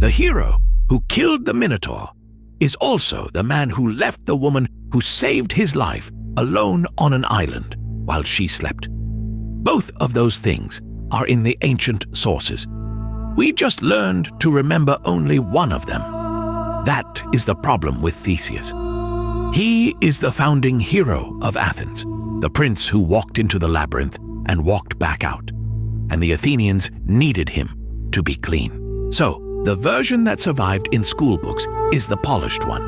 The hero who killed the Minotaur is also the man who left the woman who saved his life alone on an island while she slept. Both of those things are in the ancient sources. We just learned to remember only one of them. That is the problem with Theseus. He is the founding hero of Athens, the prince who walked into the labyrinth and walked back out, and the Athenians needed him to be clean. So, the version that survived in school books is the polished one,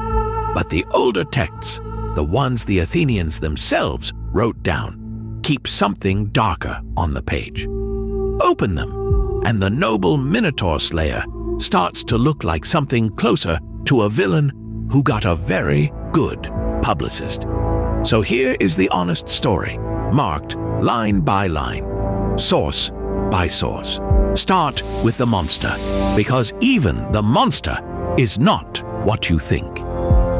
but the older texts, the ones the Athenians themselves wrote down, keep something darker on the page. Open them, and the noble Minotaur slayer starts to look like something closer to a villain who got a very good publicist. So here is the honest story, marked line by line, source by source. Start with the monster, because even the monster is not what you think.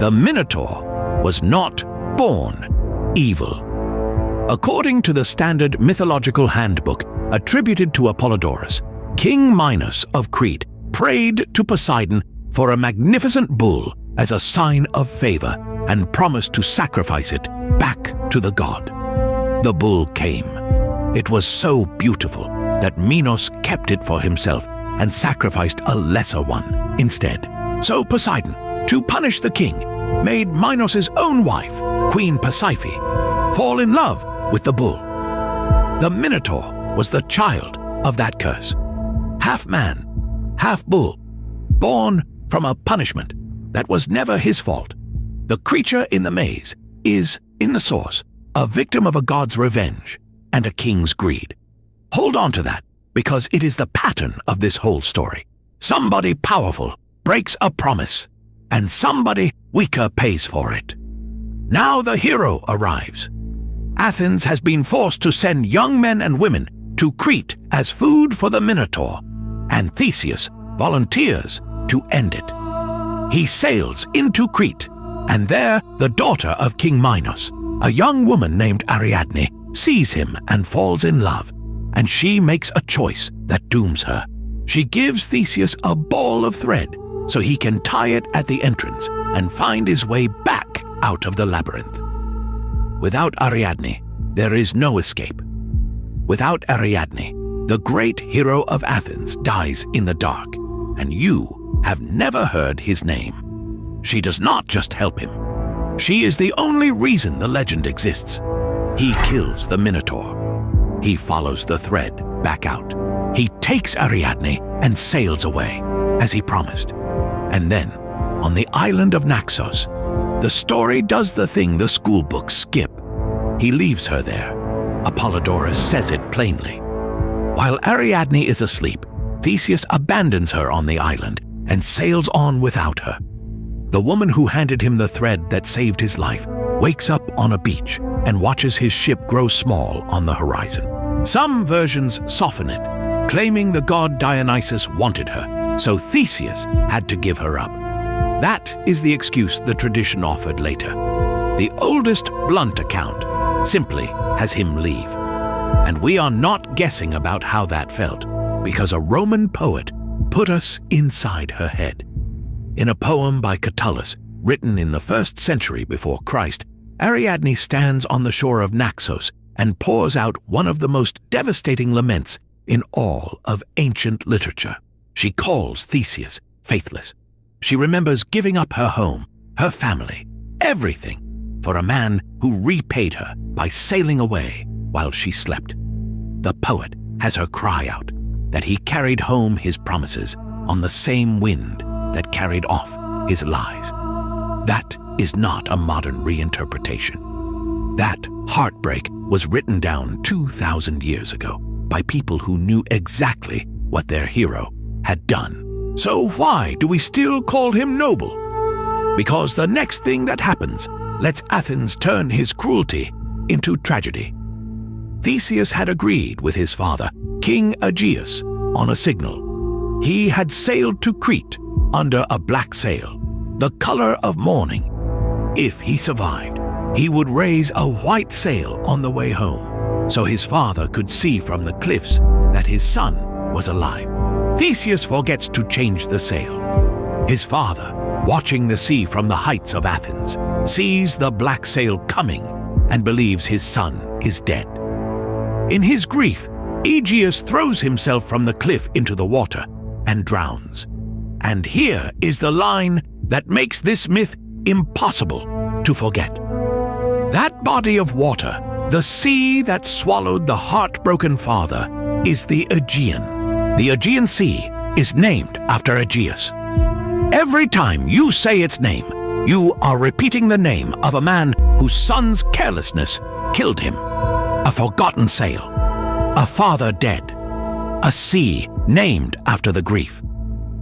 The Minotaur was not born evil. According to the standard mythological handbook attributed to Apollodorus, King Minos of Crete prayed to Poseidon for a magnificent bull as a sign of favor and promised to sacrifice it back to the god. The bull came. It was so beautiful that Minos kept it for himself and sacrificed a lesser one instead. So Poseidon, to punish the king, made Minos' own wife, Queen Pasiphae, fall in love with the bull. The Minotaur was the child of that curse. Half man, half bull, born from a punishment that was never his fault. The creature in the maze is, in the source, a victim of a god's revenge and a king's greed. Hold on to that, because it is the pattern of this whole story. Somebody powerful breaks a promise, and somebody weaker pays for it. Now the hero arrives. Athens has been forced to send young men and women to Crete as food for the Minotaur, and Theseus volunteers to end it. He sails into Crete, and there the daughter of King Minos, a young woman named Ariadne, sees him and falls in love, and she makes a choice that dooms her. She gives Theseus a ball of thread so he can tie it at the entrance and find his way back out of the labyrinth. Without Ariadne, there is no escape. Without Ariadne, the great hero of Athens dies in the dark, and you have never heard his name. She does not just help him. She is the only reason the legend exists. He kills the Minotaur. He follows the thread back out. He takes Ariadne and sails away, as he promised. And then, on the island of Naxos, the story does the thing the school books skip. He leaves her there. Apollodorus says it plainly. While Ariadne is asleep, Theseus abandons her on the island and sails on without her. The woman who handed him the thread that saved his life wakes up on a beach and watches his ship grow small on the horizon. Some versions soften it, claiming the god Dionysus wanted her, so Theseus had to give her up. That is the excuse the tradition offered later. The oldest blunt account simply has him leave. And we are not guessing about how that felt, because a Roman poet put us inside her head. In a poem by Catullus, written in the 1st century before Christ, Ariadne stands on the shore of Naxos and pours out one of the most devastating laments in all of ancient literature. She calls Theseus faithless. She remembers giving up her home, her family, everything, for a man who repaid her by sailing away while she slept. The poet has her cry out that he carried home his promises on the same wind that carried off his lies. That is not a modern reinterpretation. That heartbreak was written down 2,000 years ago by people who knew exactly what their hero had done. So why do we still call him noble? Because the next thing that happens lets Athens turn his cruelty into tragedy. Theseus had agreed with his father, King Aegeus, on a signal. He had sailed to Crete under a black sail, the color of mourning. If he survived, he would raise a white sail on the way home, so his father could see from the cliffs that his son was alive. Theseus forgets to change the sail. His father, watching the sea from the heights of Athens, sees the black sail coming and believes his son is dead. In his grief, Aegeus throws himself from the cliff into the water and drowns. And here is the line that makes this myth impossible to forget. That body of water, the sea that swallowed the heartbroken father, is the Aegean. The Aegean Sea is named after Aegeus. Every time you say its name, you are repeating the name of a man whose son's carelessness killed him. A forgotten sail, a father dead, a sea named after the grief.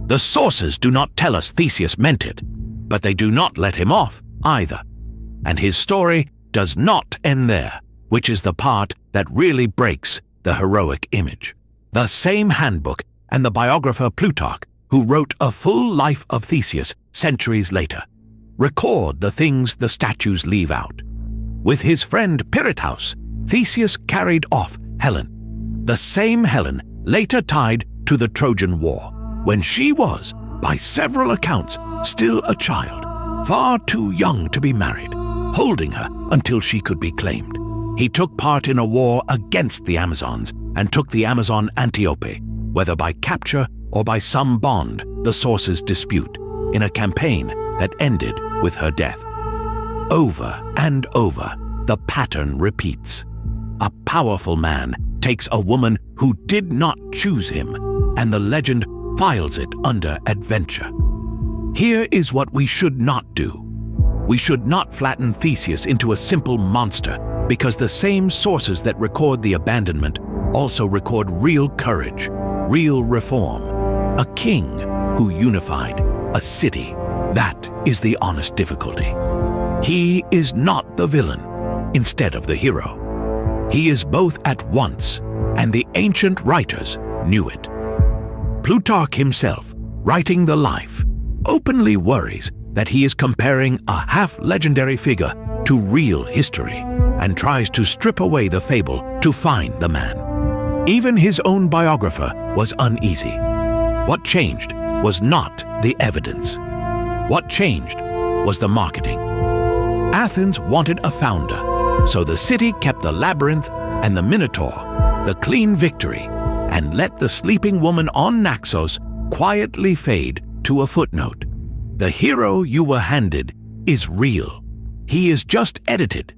The sources do not tell us Theseus meant it, but they do not let him off either. And his story does not end there, which is the part that really breaks the heroic image. The same handbook and the biographer Plutarch, who wrote a full life of Theseus centuries later, record the things the statues leave out. With his friend Pirithous, Theseus carried off Helen, the same Helen later tied to the Trojan War, when she was, by several accounts, still a child, far too young to be married, holding her until she could be claimed. He took part in a war against the Amazons and took the Amazon Antiope, whether by capture or by some bond the sources dispute, in a campaign that ended with her death. Over and over, the pattern repeats. A powerful man takes a woman who did not choose him, and the legend files it under adventure. Here is what we should not do. We should not flatten Theseus into a simple monster, because the same sources that record the abandonment also record real courage, real reform, a king who unified a city. That is the honest difficulty. He is not the villain instead of the hero. He is both at once, and the ancient writers knew it. Plutarch himself, writing the life, openly worries that he is comparing a half-legendary figure to real history and tries to strip away the fable to find the man. Even his own biographer was uneasy. What changed was not the evidence. What changed was the marketing. Athens wanted a founder, so the city kept the labyrinth and the Minotaur, the clean victory, and let the sleeping woman on Naxos quietly fade to a footnote. The hero you were handed is real. He is just edited.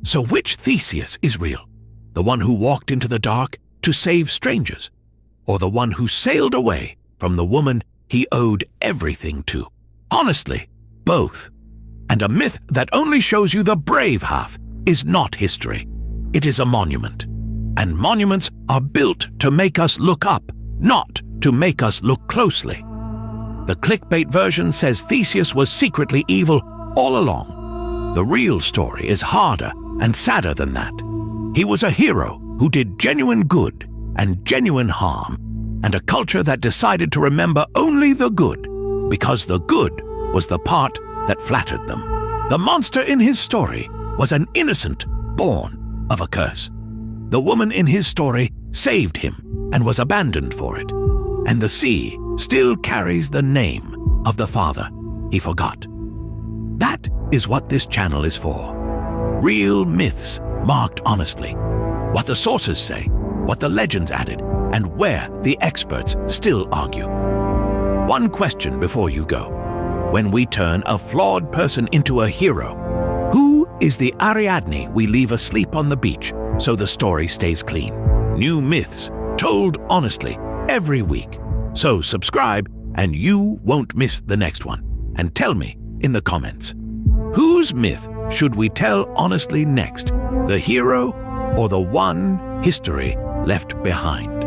So which Theseus is real? The one who walked into the dark to save strangers, or the one who sailed away from the woman he owed everything to? Honestly, both. And a myth that only shows you the brave half is not history. It is a monument. And monuments are built to make us look up, not to make us look closely. The clickbait version says Theseus was secretly evil all along. The real story is harder and sadder than that. He was a hero who did genuine good and genuine harm, and a culture that decided to remember only the good, because the good was the part that flattered them. The monster in his story was an innocent born of a curse. The woman in his story saved him and was abandoned for it. And the sea still carries the name of the father he forgot. That is what this channel is for. Real myths marked honestly. What the sources say, what the legends added, and where the experts still argue. One question before you go. When we turn a flawed person into a hero, who is the Ariadne we leave asleep on the beach so the story stays clean? New myths told honestly every week. So subscribe and you won't miss the next one. And tell me in the comments, whose myth should we tell honestly next? The hero or the one history left behind?